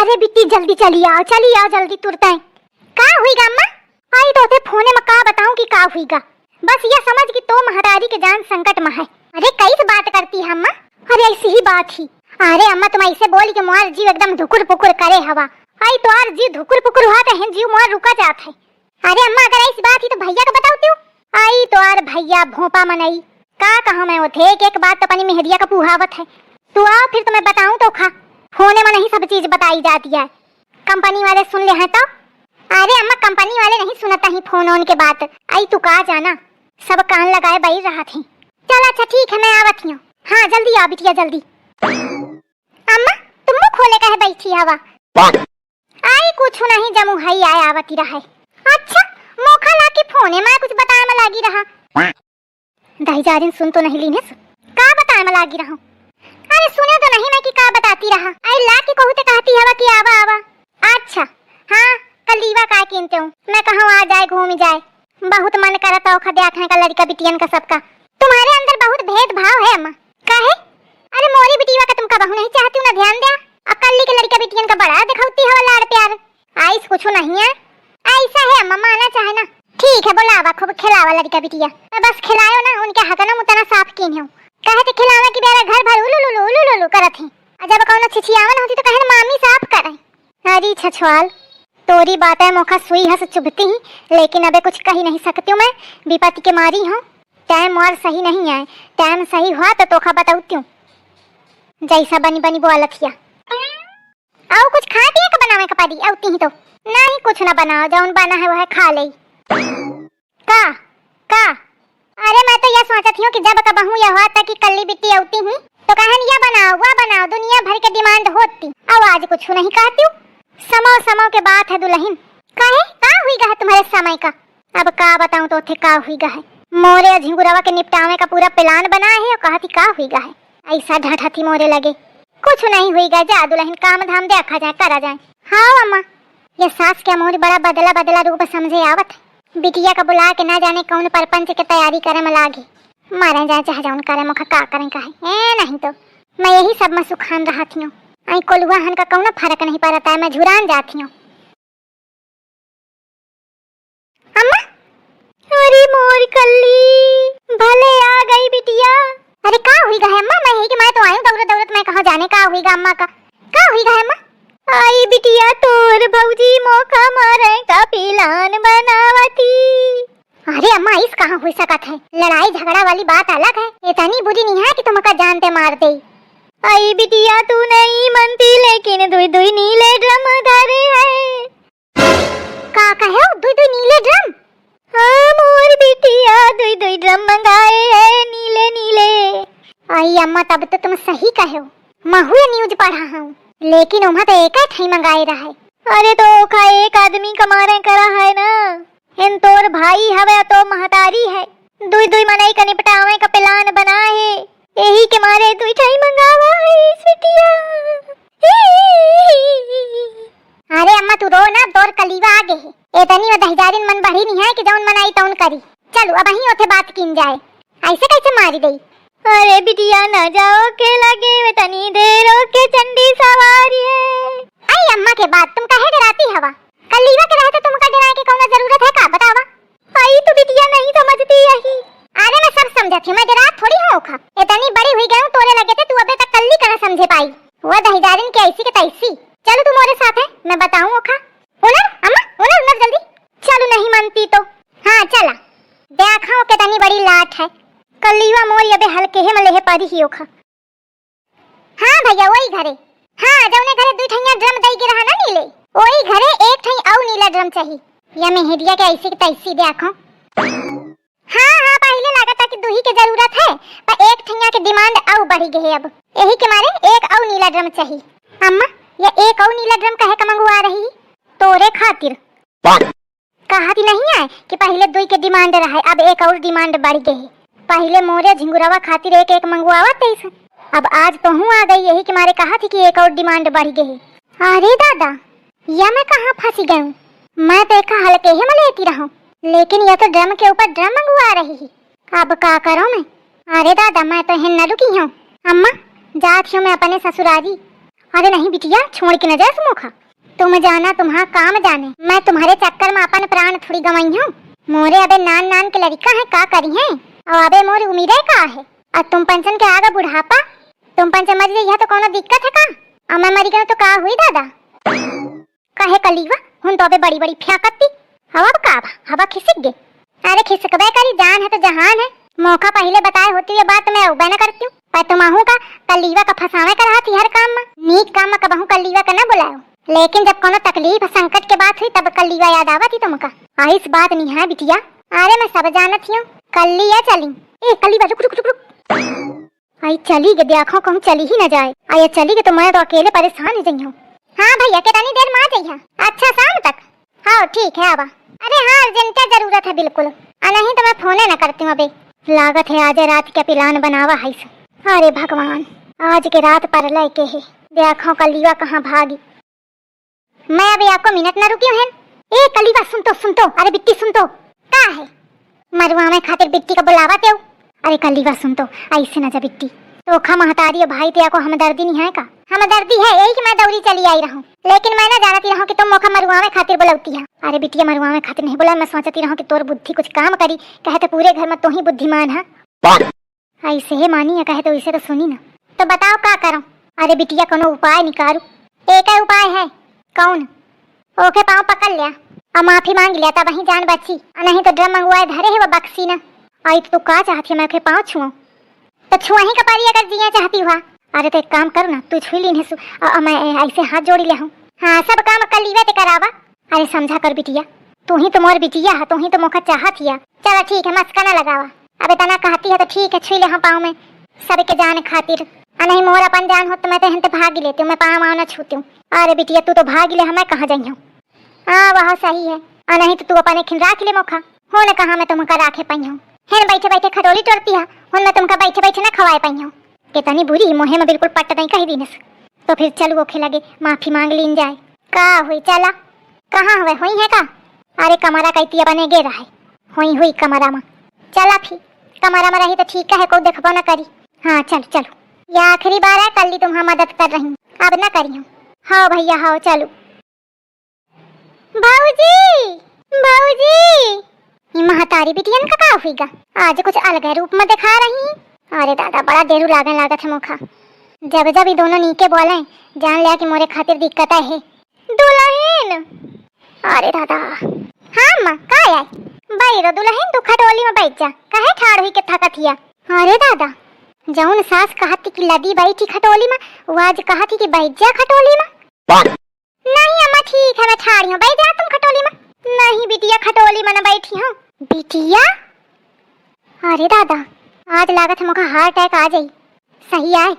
अरे बिट्टी जल्दी चली आओ जल्दी तुरते हैं। का हुईगा अम्मा? आई तो थे फोने में का बताऊं कि का हुईगा। बस ये समझ कि तो महतारी के जान संकट में है। अरे कैसे बात करती है अम्मा? अरे ऐसी ही बात ही। अरे अम्मा तुम ऐसे बोली कि मोर जीव एकदम धुकुर पुकुर करे हवा। आई तो आर जीव धुकुर पुकुर हुआ तो जीव मोर रुका जात है। अरे अम्मा अगर ऐसी बात ही तो भैया को बताओ क्यों? आई तो आर भैया भोपा मनई का कहा मैं होते एक बात तो अपनी मेहरिया का पुहावत है। तू आ फिर तुम्हें बताऊं तो खा। फोने में नहीं सब चीज बताई जाती है। कंपनी वाले सुन ले हैं तो? अरे अम्मा कंपनी वाले नहीं सुनता ही फोन ऑन के बात। आई तू कहा जाना सब कान लगाए बैठ रहा थे। चल अच्छा ठीक है मैं आवत हूँ। हाँ जल्दी आ बिटिया जल्दी। अम्मा तुम मुँह खोले कहे बैठी हवा? आई कुछ नहीं जमू हई आए आवती रहा। अच्छा मोखा ला के फोने में कुछ बताए में लागी रहा। दही जारिन सुन तो नहीं लीने का बताए में लागी रहा। अरे सुने तो नहीं मैं कि का बताती रहा। आई ला के कहते कहती हवा कि आवा आवा। अच्छा हाँ कल लीवा का किनते हूँ मैं कहूँ आ जाए घूम जाए। बहुत मन करता हो देखने का लड़का बिटियन का सबका। तुम्हारे अंदर बहुत भेदभाव है अम्मा। काहे? अरे मोरी बिटिया का तुम का बहू नहीं चाहती ना ध्यान दे। अकल्ली के लड़का बिटियन का बड़ा दिखाती है लाड़ प्यार। आइस कुछ नहीं है ऐसा है अम्मा माना चाहे ना। ठीक है बोलावा खूब खिलावा लड़का बिटिया। बस खिलायो ना उनके हकना मुतना साफ कीन हूँ। कहते खिलावा की बेरा घर भर उलू करत है। जब कौन छिछियावन होती तो कहे मामी साफ करे। अरे छछवाल तोरी बातें मौका सुई हस चुभती ही लेकिन अबे कुछ कही नहीं सकती हूँ मैं। विपत्ति के मारी हूँ। टाइम और सही नहीं है। टाइम सही हुआ तो तोखा बताऊती हूँ। जैसा बनी बनी बोलत हिया। आओ कुछ खा पिए का बनावे का पादी औती ही तो नहीं कुछ ना बनाओ जौन बना है वह खा ले। का अरे मैं तो यह सोचती हूँ कि जब कबहू यह हुआ था कि कल्ली बिट्टी औती हूँ तो कहन यह बनाओ वह बनाओ दुनिया भर के डिमांड होती। अब आज कुछ नहीं कहती हूँ। समो के बात है दुल्हन। काहे का हुई गा तुम्हारे समय का? अब का बताऊं तो थे का हुई गा है। मोरे और झिंगुरवा के निपटावे का पूरा प्लान बना है और कहती का हुई गा है। ऐसा ढाठा मोरे लगे कुछ नहीं हुई गा। जा दुल्हन काम धाम देखा जाए करा जाए। हाँ अम्मा ये सास क्या मोरी बड़ा बदला रूप समझे आवत है। बिटिया का बुला के ना जाने कौन परपंच के तैयारी करे में लागे। मारे जाए चाहे जाऊन करे मुखा का करें का है नहीं तो मैं यही सब में सुखान रहती हूँ। आई कोलुआ हन का कौन फर्क नहीं पड़ता है मैं झुरान जाती हूँ। अम्मा अरे मोर कल्ली भले आ गई बिटिया। अरे का हुई गा है अम्मा? मैं ही कि मैं तो आई हूँ दौड़त मैं कहाँ जाने का हुई गा अम्मा का हुई गा है अम्मा? आई बिटिया तोर भौजी मौका मारे का प्लान बनावती। अरे अम्मा इस कहाँ हुई सकत है? लड़ाई झगड़ा वाली बात अलग है। इतनी बुरी नहीं है कि तुमका जानते मार दे। आई बिटिया तू नहीं मनती लेकिन दुई नीले ड्रम धरे है। का कहे दुई नीले ड्रम? हाँ मोर बिटिया दुई ड्रम मंगाए है नीले। आई अम्मा तब तो तुम सही कहे हो। मैं हुए न्यूज पढ़ा हूँ लेकिन उमा तो एक ही मंगाए रहा है। अरे तो का एक आदमी कमारे करा है ना। इन तोर भाई हवे तो महतारी है। दुई मनाई का निपटावे का प्लान बना है। यही के मारे दुई ठाई मंगावा है बिटिया। अरे अम्मा तू रो ना तोर कलीवा आगे है। इतनी में दहजारिन मन बढ़ी नहीं है कि जौन मनाई तौन करी। चलो अब वहीं ओथे बात किन जाए। ऐसे कैसे मारी गई? अरे बिटिया ना जाओ के लगे वे तनी देरो के चंडी सवारी है। आई अम्मा के बात तुम काहे डराती हवा? कलीवा के रहते तुमका डराए के कौन जरूरत है का बतावा? आई तू बिटिया नहीं समझती यही। अरे मैं सब समझती हूँ मैं डरा थोड़ी हूँ खा। इतनी बड़ी हुई गई तोरे लगे थे तू अबे तक कल्ली कहाँ समझे पाई। वो दहीजारिन की ऐसी के तैसी। चलो तू मोरे साथ है मैं बताऊँ ओखा। उनर जल्दी चलो नहीं मानती तो। हाँ चला देखा कितनी बड़ी लाट है। कलीवा मोरी अबे हल्के हे मले हे पारी ही ओखा। हाँ भैया वही घरे। हाँ जौने घरे दुई ठैया ड्रम दई के रहा ना नीले वही घरे एक ठई और नीला ड्रम चाहिए। या मेहरिया के ऐसी की तैसी देखो। हाँ पहले लगा था कि दुही की जरूरत है पर एक ठैया की डिमांड और बढ़ी गई अब यही के मारे एक और नीला ड्रम चाहिए। अम्मा ये एक और नीला ड्रम कहे का मंगवा रही तोरे खातिर? कहती नहीं है कि पहले दुई के डिमांड रहा अब एक और डिमांड बढ़ गई। पहले मोरे झिंगुरवा खातिर एक मंगवावा तेईस अब आज तो हूँ आ गई यही के मारे कहा थी कि एक और डिमांड बढ़ गई। अरे दादा या मैं कहाँ फंसी गई हूँ? मैं तो एक हल्के ही में लेती रहूं लेकिन यह तो ड्रम के ऊपर ड्रम मंगवा रही। अब का करूं मैं? अरे दादा मैं तो हिन न रुकी हूँ। अम्मा जात हूँ मैं अपने ससुरारी अरे नहीं बिटिया, छोड़ के न जा सुमोखा। तुम जाना तुम्हारा काम जाने, मैं तुम्हारे चक्कर में अपन प्राण थोड़ी गवाई हूँ। मोरे अबे नान नान के लड़का है, का करी है और अबे मोरी उम्मीदें का है। और तुम पेंशन के आगे बुढ़ापा, तुम पंचम मर जाइए तो कोनो दिक्कत है का? और मैं मरी गई तो का हुई दादा? कहे कलीवा हुन तो अबे बड़ी बड़ी फ्याकती हवा का हवा खिसक गई। अरे खिसकबे करी, जान है तो जहान है। मौका पहले बताए होती ये बात मैं उबे न करती हूँ। पर तुम आहू का कलीवा का फसावे कर रहा थी हर काम में, नीक काम में कबहू कलीवा का न बुलाओ। लेकिन जब कोनो तकलीफ संकट के बात हुई तब कलीवा याद आवा थी तुमका। इस बात नहीं है बिटिया। अरे मैं सब जानत हूँ, कल्ली या चली। ए कलीवा रुक रुक रुक रुक। आई चली गे, देखो कहूँ चली ही न जाए। आई चली गे तो मैं तो अकेले परेशान हो जाई हूँ। हाँ भैया कितनी देर में आ जाइए? अच्छा शाम तक। हाँ ठीक है आवा। अरे हाँ अर्जेंट जरूरत है बिल्कुल, नहीं तो मैं फोने न करती हूँ। अबे लागत है आज रात के प्लान बनावा है। अरे भगवान, आज के रात पर लय ही देखो कलीवा कहाँ भागी। मैं अभी आपको मिनट न रुकी हूँ। ए कलीवा सुन तो, अरे बिट्टी सुन तो, का है मरुआ में खातिर बिट्टी का बुलावा ते। अरे कलीवा सुन तो, ऐसे न जा बिट्टी, तो खा महतारी भाई ते को हमदर्दी नहीं है का? हमदर्दी है, यही कि मैं दौड़ी चली आई रहूं। लेकिन मैं ना जानती रहूं कि तुम मोखा मरुआ में खातिर बुलाती है। अरे बिटिया मरुआ में खातिर नहीं बुला, मैं सोचती रहूं कि तोर बुद्धि कुछ काम करी। कहे तो पूरे घर में तो ही बुद्धिमान है। ऐसे ही मानी है, कहे तो इसे तो सुनी ना। तो बताओ का करूं? अरे बिटिया कोनो उपाय निकालू। एक ही उपाय है। कौन? ओके पाँव पकड़ लिया और माफी मांग लिया तब वही जान बची, नहीं तो ड्रम मंगवाए धरे है वो बक्सी ना। आई तो तू का चाहती है मैं के पाँव छुआऊं? तो छुआ ही कपारी अगर जिया चाहती हुआ। अरे तो एक काम करो ना, तू छुई ली मैं ऐसे हाथ जोड़ी ले हूँ। हाँ सब काम कलीवा ते करावा। अरे समझा कर बिटिया, तू ही तो मोर बिटिया है, तू ही तो मौका चाहत हिया। चलो ठीक है, मस्का ना लगावा। अबे तना कहती है तो ठीक है, छुई ले हाँ पाँव में सबके जान खातिर। नहीं मोर अपन जान हो तो मैं तो यहाँ भाग ही लेती हूँ, मैं पाँव आँव न छूती हूँ। अरे बिटिया तू तो भाग ले, मैं कहाँ जाई हूँ? हाँ वह सही है, नहीं तो तू अपने खिन राख ले मौका हो न कहा मैं तुमका राखे पाई हूँ। है बैठे बैठे खटोली टोड़ती है, हुन मैं तुमका बैठे बैठे न खवाए पाई हूँ। कितनी बुरी मोहे में बिल्कुल पट नहीं कही दिन। तो फिर चलो ओखे लगे माफी मांग लीन जाए। का हुई चला कहाँ हुए हुई है का? अरे कमरा कहती बने गे रहा है, हुई कमरा में। चला फिर कमरा में रही तो ठीक है, को देखबो न करी। हाँ चलो चलो, यह आखिरी बार है, कल तुम्हारा मदद कर रही हूँ, अब न करी हूँ। हाँ भैया हाँ चलो। भाऊजी भाऊजी, महतारी बिटियन का हुईगा आज कुछ अलग रूप में दिखा रही। अरे दादा बड़ा देरू लागन लागत है मोखा। जब जब ये दोनों नीके बोले जान लिया कि मोरे खातिर दिक्कत है। दुल्हन अरे दादा। हाँ माँ का है भाई रो दुल्हन, तू खटोली में बैठ जा, कहे ठाड़ हुई के थकत हिया। अरे दादा जौन सास कहती कि लदी बैठी खटोली में, वो आज कहती कि बैठ जा खटोली में। नहीं अम्मा ठीक है, मैं ठाड़ी हूँ, बैठ जा तुम खटोली में। नहीं बिटिया खटोली में न बैठी हूँ। बिटिया अरे दादा आज लागत है मुझे हार्ट अटैक आ जाई। सही आए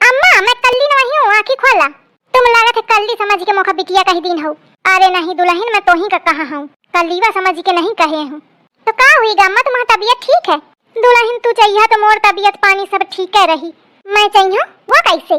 अम्मा, मैं कल्ली नहीं हूँ, आँखी खोला। तुम लागत है कल्ली समझ के मुखा बिटिया कही दिन हो। अरे नहीं दुल्हन, मैं तो ही का कहा हूँ, कल्लीवा समझ के नहीं कहे हूँ। तो का हुई अम्मा, तुम्हारी तबीयत ठीक है? दुल्हन तू चाहिए तो मोर तबीयत पानी सब ठीक है रही, मैं चाहिए वो कैसे?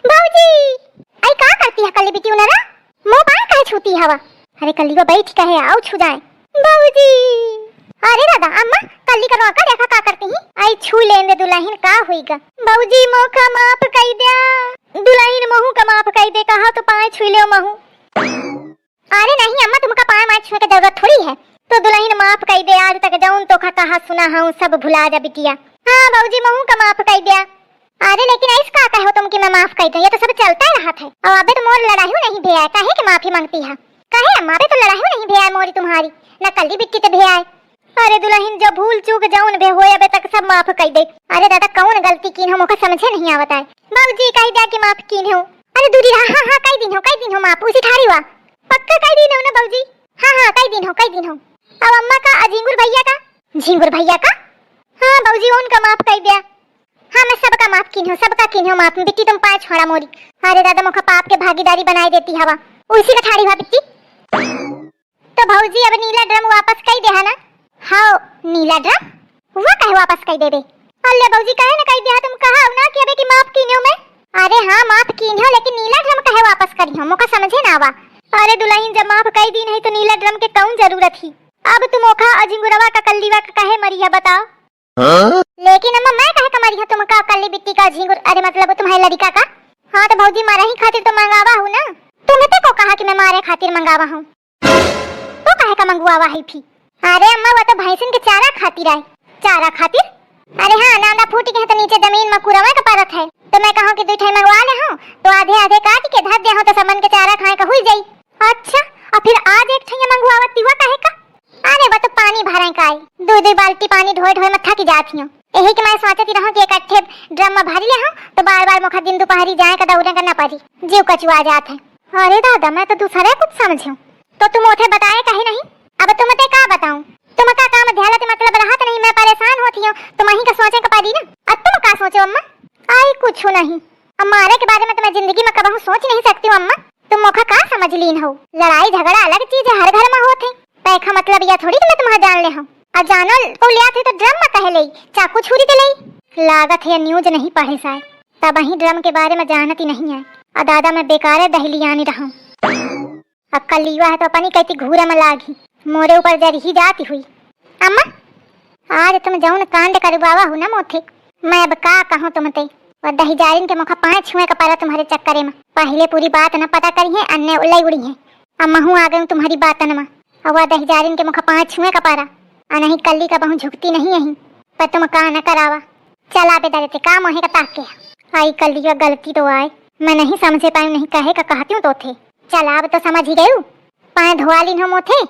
भाऊजी आई का करती है कल्ली बिटी उनरा, मुंह पाए कहे छूती हवा। अरे कल्लीवा बैठ कहे आओ छू जाए। भाऊजी अरे दादा अम्मा कल्ली का रोका देखा का करती ही, आई छू लेंदे दुल्हन का हुईगा। भाऊजी मोखा माफ कई दिया, दुल्हन महू का माफ कई दे, कहा तो पाए छू ले महू। अरे नहीं अम्मा तुमका पाए मार छुए की जरूरत थोड़ी है, तो दुल्हन माफ कई दे। आज तक जाऊं तो कहा सुना हूँ सब भुला जा बिटिया। हाँ भाऊजी महू का माफ कई दिया। अरे लेकिन ऐसा का कहो तुम कि मैं माफ कई दूं, ये तो सब चलता ही रहा था। और अबे तो मोर लड़ाई नहीं भेया, काहे कि माफी मांगती है? काहे अम्मा अबे तो लड़ाई नहीं भेया मोरी तुम्हारी, न कल्ली बिट्टी ते भेया। अरे दुल्हन जो भूल चूक जाऊन भे होए अबे तक सब माफ कई दे। अरे दादा कौन गलती की हम समझे नहीं आवता है। बाबूजी कही जा के माफ की हो। अरे दूरी रहा। हाँ कई दिन हो माफ उसी ठारी हुआ पक्का कई दिन हो ना बाबूजी। हाँ कई दिन हो। अब अम्मा का झिंगुर भैया का हाँ बाबूजी उनका माफ कर दिया। हाँ मैं सबका माफ की हूँ, सबका की हूँ माफ। बिट्टी तुम पाँच छोड़ा मोरी। अरे दादा मुखा पाप के भागीदारी बनाई देती हवा उसी का ठाड़ी हुआ बिट्टी। तो भाऊजी अब नीला ड्रम वापस कई दे है ना? हाँ नीला ड्रम वो कहे वापस कई देबे? अल्ले बाबूजी कहे ना कई दिया, तुम कहा ना कि अबे की माफ की हूँ मैं। अरे हाँ माफ की हूँ, लेकिन नीला ड्रम कहे वापस करी हूँ, मुका समझे ना आवा। अरे दुल्हन जब माफ कई दी नहीं तो नीला ड्रम के कौन जरूरत थी? अब तुम ओखा अजिंगुरवा का कल्लीवा का कहे मरिया बताओ। लेकिन अम्मा मैं कहे का मरिया तुम का कल्ली बिट्टी का झिंगुर, अरे मतलब तुम्हारे लड़का का हाँ तो भौजी मारा ही खातिर तो मंगावा हूँ ना। तुमने को कहा कि मैं मारे खातिर मंगावा हूँ, तो काहे का मंगवावा है फिर? अरे अम्मा वो तो भैंसिन के चारा खातिर आए। चारा खातिर? अरे हाँ नांदा फूट के तो नीचे जमीन में कुरवा का परत है, तो मैं कहूँ कि 2 ठे मंगवा ले हूँ तो आधे आधे काट के धर दे हूँ तो समन के चारा खाए का हुई जाई। अच्छा और फिर आज 1 ठे मंगवावत हुआ काहे का? अरे वो तो पानी भरे का आई, 2 बाल्टी पानी ढोए ढोए में थक जाती हूँ। यही कि मैं सोचती रहूँ कि इकट्ठे ड्रम में भर ले हूँ तो बार बार मुखा दिन दोपहरी जाए का दौड़े करना पड़ी, जीव कचुआ जात है। अरे दादा मैं तो दूसरे कुछ समझूं, तो तुम उठे बताए कहीं नहीं। अब तुम ते का बताऊं, तुम का काम ध्यालत मतलब रहत नहीं, मैं परेशान होती हूँ तो वहीं का सोचे का पड़ी ना। अब तुम का सोचो अम्मा? आई कुछ नहीं, हमारे के बारे में तो मैं जिंदगी में कभी सोच नहीं सकती हूँ अम्मा। तुम मोखा का समझ लीन हो, लड़ाई झगड़ा अलग चीज है, हर घर में होते। पैखा मतलब यह थोड़ी कि मैं तुम्हारा जान ले हूँ। और जानो को लिया थे तो ड्रम में कहे ले, चाकू छुरी ते ले। लागत है न्यूज नहीं पढ़े शायद, तब वही ड्रम के बारे में जानती नहीं है। और दादा मैं बेकार दहली आनी रहूं। अब कल लीवा है तो अपनी कहती घूरा में लागी, मोरे ऊपर जरी ही जाती हुई। अम्मा आज तुम जाऊन कांड करवावा हो ना मोथे, मैं अब का कहूँ तुमते। और दही जारिन के मुखा 5 छुए का पारा तुम्हारे चक्करे में। पहले पूरी बात न पता करी है, अन्य उल्लाई उड़ी है। अब महू आ गई तुम्हारी बात न। और वह दही जारिन के मुखा 5 छुए का पारा, और नहीं कल्ली का बहु झुकती नहीं यही, पर तुम का न करावा। चला पे दरते काम वहीं का ताके आई कल्ली का गलती तो आए, मैं नहीं समझे पाई, नहीं कहे का कहती हूँ तो थे। चला अब तो समझ ही गयू, पाए धोआ लीन हो मोथे,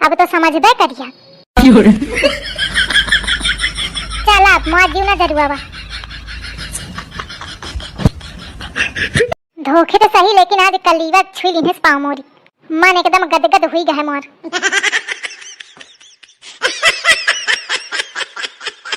अब तो समझ बे करिया। चला अब मार जीव ना जरुआवा। धोखे तो सही, लेकिन आज कलीवा छुई लीन है पाँव मोरी, मन एकदम गदगद हुई गए मोर।